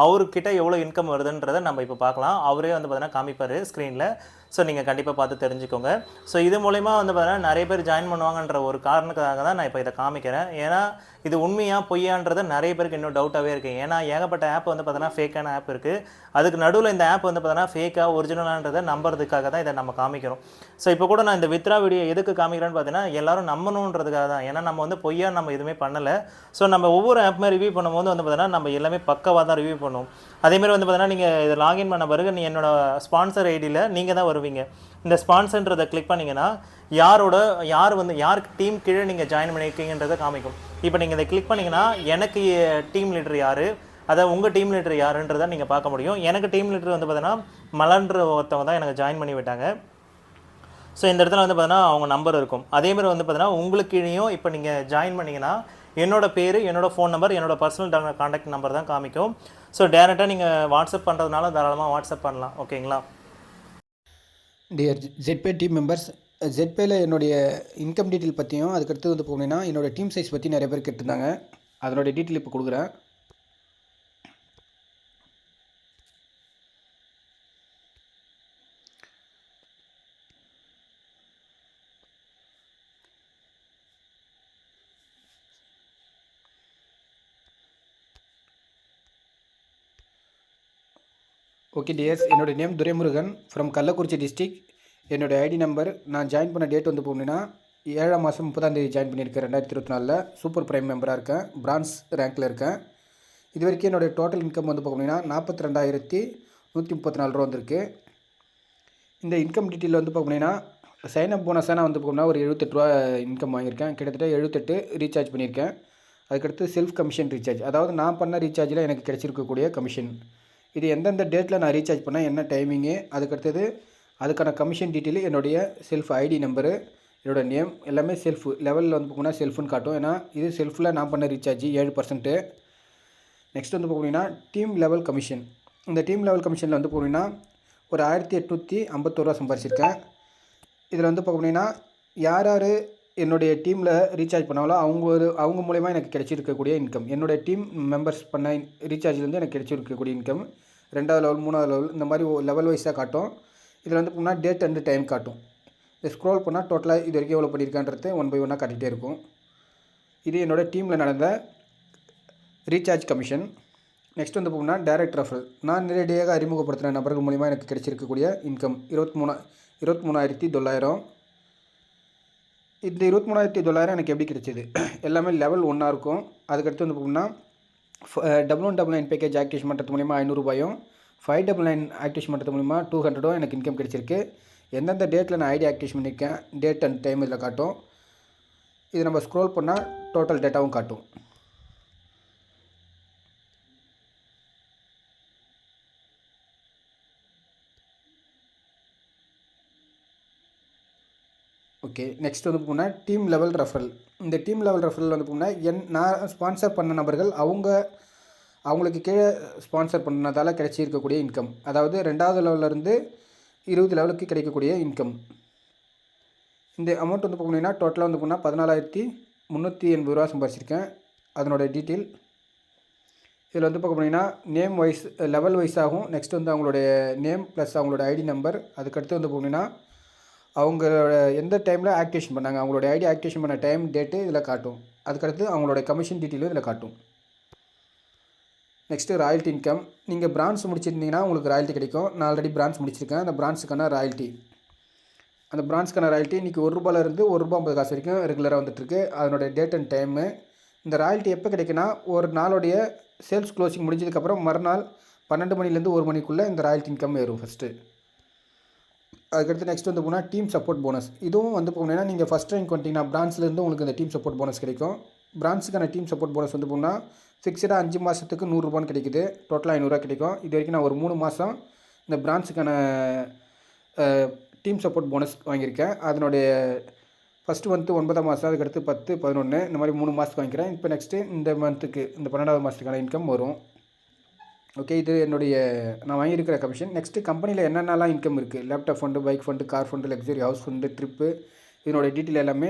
அவர்கிட்ட எவ்வளோ இன்கம் வருதுன்றதை நம்ம இப்போ பார்க்கலாம். அவரே வந்து பார்த்தீங்கன்னா காமிப்பார் ஸ்க்ரீனில். ஸோ நீங்கள் கண்டிப்பாக பார்த்து தெரிஞ்சுக்கோங்க. ஸோ இது மூலமா வந்து பார்த்தீங்கன்னா நிறைய பேர் ஜாயின் பண்ணுவாங்கன்ற ஒரு காரணத்துக்காக தான் நான் இப்போ இதை காமிக்கிறேன். ஏன்னா இது உண்மையா பொய்யான்றது நிறைய பேருக்கு இன்னும் டவுட்டாகவே இருக்குது. ஏன்னா ஏகப்பட்ட ஆப் வந்து பார்த்தீங்கன்னா ஃபேக்கான ஆப் இருக்குது. அதுக்கு நடுவில் இந்த ஆப் வந்து பார்த்தீங்கன்னா ஃபேக்காக ஒரிஜினலான்றதை நம்புறதுக்காக தான் இதை நம்ம காமிக்கிறோம். ஸோ இப்போ கூட நான் இந்த வித்ரா வீடியோ எதுக்கு காமிக்கிறேன்னு பார்த்தீங்கன்னா எல்லாரும் நம்பணுன்றதுக்காக தான். ஏன்னா நம்ம வந்து பொய்யா நம்ம எதுவுமே பண்ணலை. ஸோ நம்ம ஒவ்வொரு ஆப்புமே ரிவ்யூ பண்ணும்போது வந்து பார்த்தீங்கன்னா நம்ம எல்லாமே பக்கவாக தான் ரிவ்யூ பண்ணுவோம். அதேமாதிரி வந்து பார்த்தீங்கன்னா நீங்கள் இதை லாகின் பண்ண பிறகு நீ என்னோட ஸ்பான்சர் ஐடியில் நீங்கள் தான் வருவீங்க. இந்த ஸ்பான்சர்ன்றதை கிளிக் பண்ணிங்கன்னா யாருக்கு டீம் கீழே நீங்கள் ஜாயின் பண்ணியிருக்கீங்கன்றதை காமிக்கும். இப்போ நீங்கள் இதை கிளிக் பண்ணிங்கன்னா எனக்கு டீம் லீடர் யார், அதாவது உங்கள் டீம் லீடர் யாருன்றதை நீங்கள் பார்க்க முடியும். எனக்கு டீம் லீடர் வந்து பார்த்தீங்கன்னா மலன்ற ஒருத்தவங்க தான் எனக்கு ஜாயின் பண்ணி விட்டாங்க. ஸோ இந்த இடத்துல வந்து பார்த்தீங்கன்னா அவங்க நம்பர் இருக்கும். அதேமாதிரி வந்து பார்த்தீங்கன்னா உங்களுக்கு கீழேயும் இப்போ நீங்கள் ஜாயின் பண்ணிங்கன்னா என்னோடய பேர், என்னோடய ஃபோன் நம்பர், என்னோடய பர்சனல் காண்டாக்ட் நம்பர் தான் காமிக்கும். ஸோ டேரெக்டாக நீங்கள் வாட்ஸ்அப் பண்ணுறதுனால தாராளமாக வாட்ஸ்அப் பண்ணலாம். ஓகேங்களா? Dear ZPay team members, ஜெட்பேயில் என்னுடைய இன்கம் டீட்டெயில் பற்றியும் அதுக்கடுத்து வந்து போனீங்கன்னா என்னோடய டீம் சைஸ் பற்றி நிறைய பேர் கேட்டிருந்தாங்க. அதனுடைய டீட்டெயில் இப்போ கொடுக்குறேன். ஓகே டியர்ஸ், என்னோடய name Duraimurugan from Kallakurichi district. என்னோடய ஐடி நம்பர், நான் ஜாயின் பண்ண டேட் வந்து போனீங்கன்னா 7ஆம் மாதம் 30ஆம் தேதி ஜாயின் பண்ணியிருக்கேன் 2024. சூப்பர் பிரைம் மெம்பராக இருக்கேன், பிரான்ஸ் ரேங்க்கில் இருக்கேன். இது வரைக்கும் என்னுடைய டோட்டல் இன்கம் வந்து பார்த்தீங்கன்னா 42,134 ரூபா வந்திருக்கு. இந்த இன்கம் டீட்டெயில் வந்து பார்த்தீங்கன்னா சைனப் போனஸாக நான் வந்து பார்த்தீங்கன்னா ஒரு 78 ரூபா இன்கம் வாங்கியிருக்கேன். கிட்டத்தட்ட 78 ரீசார்ஜ் பண்ணியிருக்கேன். அதுக்கடுத்து செல்ஃப் கமிஷன் ரீசார்ஜ், அதாவது நான் பண்ண ரீசார்ஜில் எனக்கு கிடச்சிருக்கக்கூடிய கமிஷன். இது எந்தெந்த டேட்டில் நான் ரீசார்ஜ் பண்ணேன், என்ன டைமிங்கு, அதுக்கடுத்தது அதுக்கான கமிஷன் டீட்டெயில், என்னுடைய செல்ஃப் ஐடி நம்பரு, என்னோடய நேம் எல்லாமே செல்ஃப் லெவலில் வந்து பார்த்தீங்கன்னா செல்ஃப்னு காட்டும். ஏன்னா இது செல்ஃபில் நான் பண்ண ரீசார்ஜ் 7%. நெக்ஸ்ட் வந்து பார்த்தீங்கன்னா டீம் லெவல் கமிஷன். இந்த டீம் லெவல் கமிஷனில் வந்து பார்த்தீங்கன்னா ஒரு 1,851 ரூபா சம்பாரிச்சிருக்கேன். இதில் வந்து பார்த்தீங்கன்னா யார் யார் என்னுடைய டீமில் ரீசார்ஜ் பண்ணாலோ அவங்க மூலயமா எனக்கு கிடைச்சிருக்கக்கூடிய இன்கம், என்னுடைய டீம் மெம்பர்ஸ் பண்ண ரீசார்ஜ்லேருந்து எனக்கு கிடைச்சிருக்கக்கூடிய இன்கம் 2வது லெவல் 3வது லெவல் இந்த மாதிரி லெவல் வைஸாக காட்டும். இதில் வந்து பார்த்தீங்கன்னா டேட் அண்ட் டைம் காட்டும். இதை ஸ்க்ரோல் பண்ணால் டோட்டலாக இது வரைக்கும் எவ்வளோ பண்ணியிருக்கான்றது 1 by 1 காட்டிகிட்டே இருக்கும். இது என்னோடய டீமில் நடந்த ரீசார்ஜ் கமிஷன். நெக்ஸ்ட் வந்து பார்த்தீங்கன்னா டைரக்ட் ரெஃபரல், நான் நேரடியாக அறிமுகப்படுத்தின நபர்கள் மூலிமா எனக்கு கிடைச்சிருக்கக்கூடிய இன்கம் 23,900. இந்த 23,900 எனக்கு எப்படி கிடைச்சிது, எல்லாமே லெவல் 1 இருக்கும். அதுக்கடுத்து வந்து பார்த்தீங்கன்னா 1199 பேக்கேஜ் ஆக்டிவேஷன் பண்ணுறது மூலிமா 500 ரூபாயும், 599 ஆக்டிவேஷன் பண்ணுறது மூலிமா 200 எனக்கு இன்கம் கிடைச்சிருக்கு. எந்தெந்த டேட்டில் நான் ஐடி ஆக்டிவேஷன் பண்ணியிருக்கேன், டேட் அண்ட் டைம் இதில் காட்டும். இது நம்ம ஸ்க்ரோல் பண்ணால் டோட்டல் டேட்டாவும் காட்டும். ஓகே, நெக்ஸ்ட் வந்து பார்த்தீங்கன்னா டீம் லெவல் ரெஃபரல். இந்த டீம் லெவல் ரெஃபரல் வந்து பார்த்தீங்கன்னா நான் ஸ்பான்சர் பண்ண நபர்கள் அவங்களுக்கு கீழே ஸ்பான்சர் பண்ணதால் கிடைச்சிருக்கக்கூடிய இன்கம், அதாவது 2வது லெவலிருந்து 20 லெவலுக்கு கிடைக்கக்கூடிய இன்கம். இந்த அமௌண்ட் வந்து பார்த்தீங்கன்னா டோட்டலாக வந்து பார்த்தீங்கன்னா 14,380 ரூபா சம்பாதிச்சிருக்கேன். அதனோட டீட்டெயில் இதில் வந்து பார்த்தீங்கன்னா நேம் வைஸ் லெவல் வைஸாகும். நெக்ஸ்ட் வந்து அவங்களுடைய நேம் ப்ளஸ் அவங்களோட ஐடி நம்பர், அதுக்கடுத்து வந்து பார்த்தீங்கன்னா அவங்களோட எந்த டைமில் ஆக்டிவேஷன் பண்ணாங்க, அவங்களோட ஐடி ஆக்டிவேஷன் பண்ண டைம் டேட்டு இதில் காட்டும். அதுக்கடுத்து அவங்களோட கமிஷன் டீட்டெயிலும் இதில் காட்டும். Next royalty income. நீங்கள் பிரான்ச் முடிச்சிருந்தீங்கன்னா உங்களுக்கு ராயல்ட்டி கிடைக்கும். நான் ஆல்ரெடி பிரான்ச் முடிச்சிருக்கேன். அந்த பிரான்ச்சுக்கான ராயல்ட்டி, அந்த பிரான்ச்சுக்கான ராயல்ட்டி இன்றைக்கி ₹1 ₹1.50 வரைக்கும் ரெகுலராக வந்துட்டுருக்கு. அதனோட டேட் அண்ட் டைமு. இந்த ராயல்ட்டி எப்போ கிடைக்குன்னா, ஒரு நாளுடைய சேல்ஸ் க்ளோசிங் முடிஞ்சதுக்கப்புறம் மறுநாள் 12 மணிலேருந்து 1 மணிக்குள்ளே இந்த ராயல்ட்டி இன்கம் ஏறும் ஃபஸ்ட்டு. அதுக்கடுத்து நெக்ஸ்ட் வந்து போனால் டீம் சப்போர்ட் போனஸ். இதுவும் வந்து போனீங்கன்னா நீங்கள் ஃபஸ்ட் ரேங்க் வந்துட்டிங்கன்னா பிரான்ச்லேருந்து உங்களுக்கு இந்த டீம் சப்போர்ட் போனஸ் கிடைக்கும். பிரான்ச்சுக்கான டீம் சப்போர்ட் போனஸ் வந்து போனால் ஃபிக்ஸடாக 5 மாதத்துக்கு ₹100 கிடைக்குது. டோட்டலாக ₹500 கிடைக்கும். இது வரைக்கும் நான் ஒரு 3 மாதம் இந்த பிரான்ச்சுக்கான டீம் சப்போர்ட் போனஸ் வாங்கியிருக்கேன். அதனுடைய ஃபஸ்ட்டு மந்த்து 9ஆம் மாதம், அதுக்கடுத்து 10, 11 இந்த மாதிரி 3 மாதத்துக்கு வாங்கிக்கிறேன். இப்போ நெக்ஸ்ட்டு இந்த மந்த்துக்கு இந்த 12வது மாதத்துக்கான இன்கம் வரும். ஓகே, இது என்னுடைய நான் வாங்கியிருக்கிற கமிஷன். நெக்ஸ்ட்டு கம்பெனியில் என்னென்னலாம் இன்கம் இருக்குது, laptop fund, bike fund, car fund, luxury house fund, trip, இதனுடைய டீட்டெயில் எல்லாமே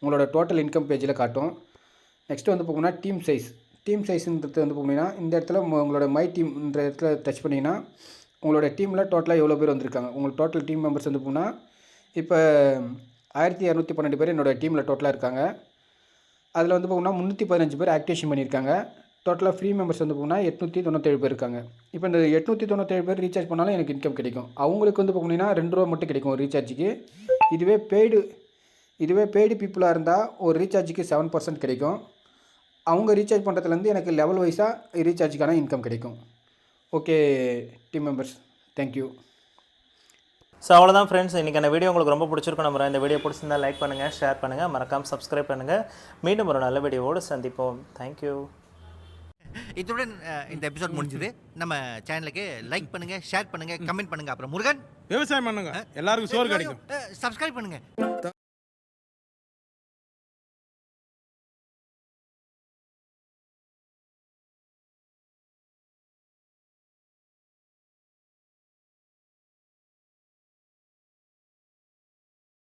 உங்களோட டோட்டல் இன்கம் பேஜில் காட்டும். நெக்ஸ்ட்டு வந்து பார்த்தீங்கன்னா டீம் சைஸ். டீம் சைஸுன்றது வந்து பார்த்தீங்கன்னா இந்த இடத்துல உங்களோட மை டீம்ன்ற இடத்துல டச் பண்ணிங்கன்னா உங்களோட டீமில் டோட்டலாக எவ்வளோ பேர் வந்திருக்காங்க, உங்களுக்கு டோட்டல் டீம் மெம்பர்ஸ் வந்து போனால் இப்போ 1,212 பேர் என்னோடய டீமில் டோட்டலாக இருக்காங்க. அதில் வந்து பார்த்தீங்கன்னா 315 பேர் ஆக்டிவேஷன் பண்ணியிருக்காங்க. டோட்டலாக ஃப்ரீ மெம்பர்ஸ் வந்து போனால் 897 பேர் இருக்காங்க. இப்போ இந்த 897 பேர் ரீசார்ஜ் பண்ணாலும் எனக்கு இன்கம் கிடைக்கும். அவங்களுக்கு வந்து பார்த்தீங்கன்னா ₹2 மட்டும் கிடைக்கும் ஒரு ரீசார்ஜுக்கு. இதுவே பெய்டு பீப்புளாக இருந்தால் ஒரு ரீசார்ஜுக்கு 7% கிடைக்கும். அவங்க ரீசார்ஜ் பண்ணுறதுலேருந்து எனக்கு லெவல் வைஸாக ரீசார்ஜுக்கான இன்கம் கிடைக்கும். Okay team members, thank you. So அவ்வளோதான் ஃப்ரெண்ட்ஸ், இன்றைக்கான வீடியோ உங்களுக்கு ரொம்ப பிடிச்சிருக்கும் நம்புறேன். இந்த வீடியோ பிடிச்சிருந்தா லைக் பண்ணுங்கள், ஷேர் பண்ணுங்கள், மறக்காமல் சப்ஸ்கிரைப் பண்ணுங்கள். மீண்டும் ஒரு நல்ல வீடியோவோடு சந்திப்போம். தேங்க்யூ. இத்துடன் இந்த எபிசோட் முடிஞ்சது. நம்ம சேனலுக்கு லைக் பண்ணுங்க, ஷேர் பண்ணுங்க, கமெண்ட் பண்ணுங்க. அப்புறம் முருகன் விவசாயம் பண்ணுங்க, எல்லாருக்கும் சோறு கிடைக்கும். சப்ஸ்கிரைப் பண்ணுங்க.